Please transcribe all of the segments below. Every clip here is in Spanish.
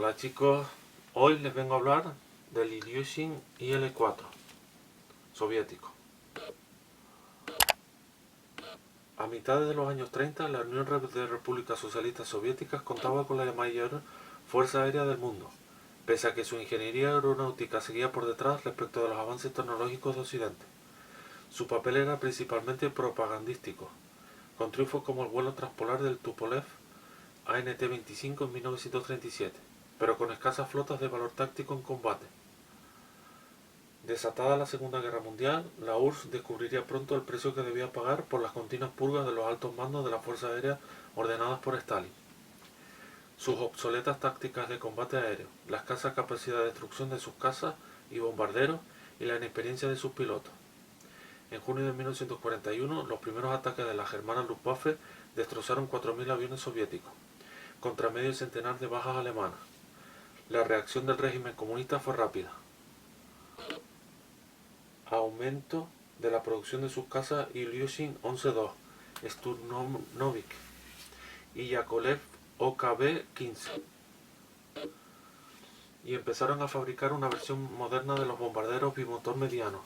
Hola chicos, hoy les vengo a hablar del Ilyushin IL-4 soviético. A mitad de los años 30, la Unión de Repúblicas Socialistas Soviéticas contaba con la mayor fuerza aérea del mundo, pese a que su ingeniería aeronáutica seguía por detrás respecto de los avances tecnológicos de Occidente. Su papel era principalmente propagandístico, con triunfos como el vuelo transpolar del Tupolev AN-T-25 en 1937, pero con escasas flotas de valor táctico en combate. Desatada la Segunda Guerra Mundial, la URSS descubriría pronto el precio que debía pagar por las continuas purgas de los altos mandos de la Fuerza Aérea ordenadas por Stalin. Sus obsoletas tácticas de combate aéreo, la escasa capacidad de destrucción de sus cazas y bombarderos y la inexperiencia de sus pilotos. En junio de 1941, los primeros ataques de la germana Luftwaffe destrozaron 4.000 aviones soviéticos, contra medio centenar de bajas alemanas. La reacción del régimen comunista fue rápida. Aumento de la producción de sus casas Ilyushin 11-2, Sturmovik y Yakolev OKB-15, y empezaron a fabricar una versión moderna de los bombarderos bimotor medianos,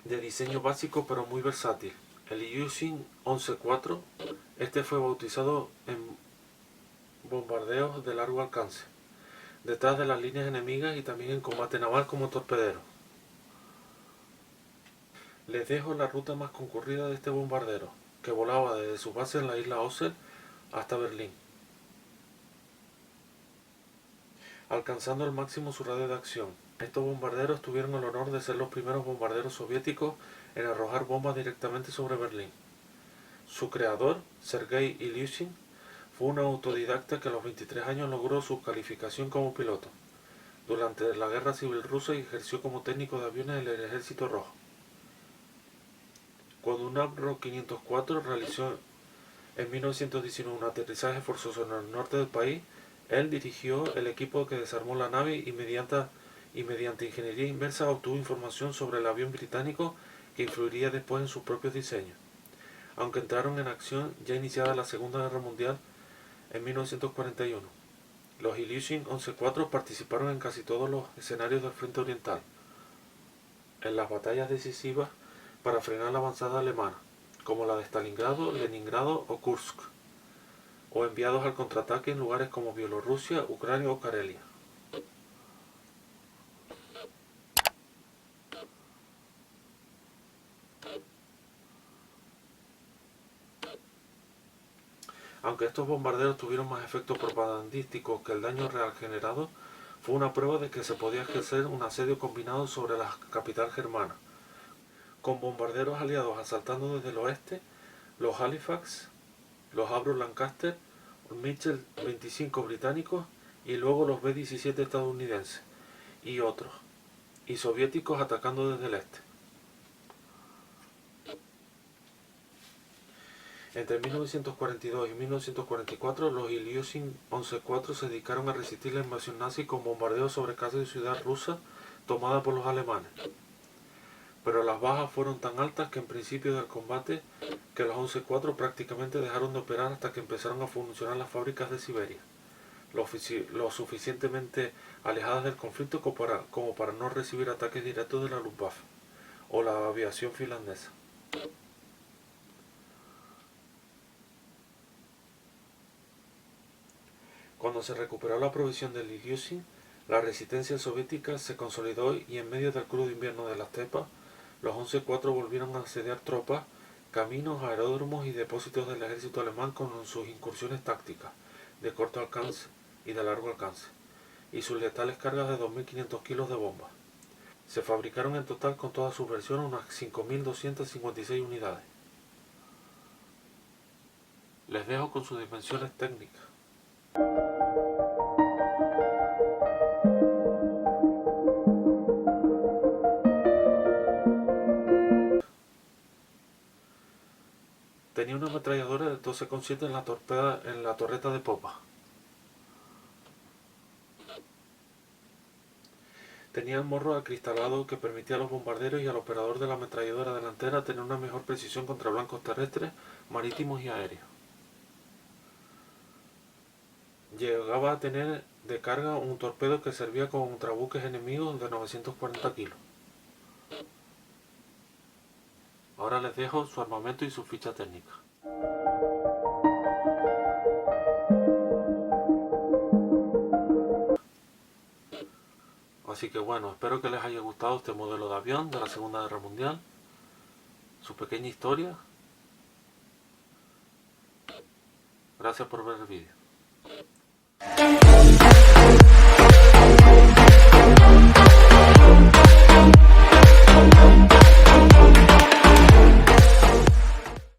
de diseño básico pero muy versátil, el Ilyushin 11-4. Este fue bautizado en bombardeos de largo alcance, detrás de las líneas enemigas y también en combate naval como torpedero. Les dejo la ruta más concurrida de este bombardero, que volaba desde su base en la isla Ossel hasta Berlín, alcanzando al máximo su radio de acción. Estos bombarderos tuvieron el honor de ser los primeros bombarderos soviéticos en arrojar bombas directamente sobre Berlín. Su creador, Sergei Ilyushin, fue un autodidacta que a los 23 años logró su calificación como piloto. Durante la Guerra Civil Rusa ejerció como técnico de aviones en el Ejército Rojo. Cuando un Avro 504 realizó en 1919 un aterrizaje forzoso en el norte del país, él dirigió el equipo que desarmó la nave y mediante ingeniería inversa obtuvo información sobre el avión británico que influiría después en sus propios diseños. Aunque entraron en acción ya iniciada la Segunda Guerra Mundial en 1941, los Ilyushin 11-4 participaron en casi todos los escenarios del frente oriental, en las batallas decisivas para frenar la avanzada alemana, como la de Stalingrado, Leningrado o Kursk, o enviados al contraataque en lugares como Bielorrusia, Ucrania o Karelia. Aunque estos bombarderos tuvieron más efectos propagandísticos que el daño real generado, fue una prueba de que se podía ejercer un asedio combinado sobre la capital germana, con bombarderos aliados asaltando desde el oeste, los Halifax, los Avro Lancaster, los Mitchell 25 británicos y luego los B-17 estadounidenses y otros, y soviéticos atacando desde el este. Entre 1942 y 1944, los Ilyushin 11-4 se dedicaron a resistir la invasión nazi con bombardeos sobre casi ciudad rusa tomada por los alemanes. Pero las bajas fueron tan altas que en principio del combate que los 11-4 prácticamente dejaron de operar hasta que empezaron a funcionar las fábricas de Siberia, lo suficientemente alejadas del conflicto como para no recibir ataques directos de la Luftwaffe o la aviación finlandesa. Cuando se recuperó la provisión del Ilyushin, la resistencia soviética se consolidó y en medio del crudo invierno de la estepa, los 11-4 volvieron a asediar tropas, caminos, aeródromos y depósitos del ejército alemán con sus incursiones tácticas, de corto alcance y de largo alcance, y sus letales cargas de 2.500 kilos de bombas. Se fabricaron en total con todas sus versiones unas 5.256 unidades. Les dejo con sus dimensiones técnicas. Tenía una ametralladora de 12,7 en la torreta de popa. Tenía el morro acristalado que permitía a los bombarderos y al operador de la ametralladora delantera tener una mejor precisión contra blancos terrestres, marítimos y aéreos. llegaba a tener de carga un torpedo que servía contra buques enemigos de 940 kilos. Ahora les dejo su armamento y su ficha técnica. Así que bueno, espero que les haya gustado este modelo de avión de la Segunda Guerra Mundial, su pequeña historia. Gracias por ver el vídeo.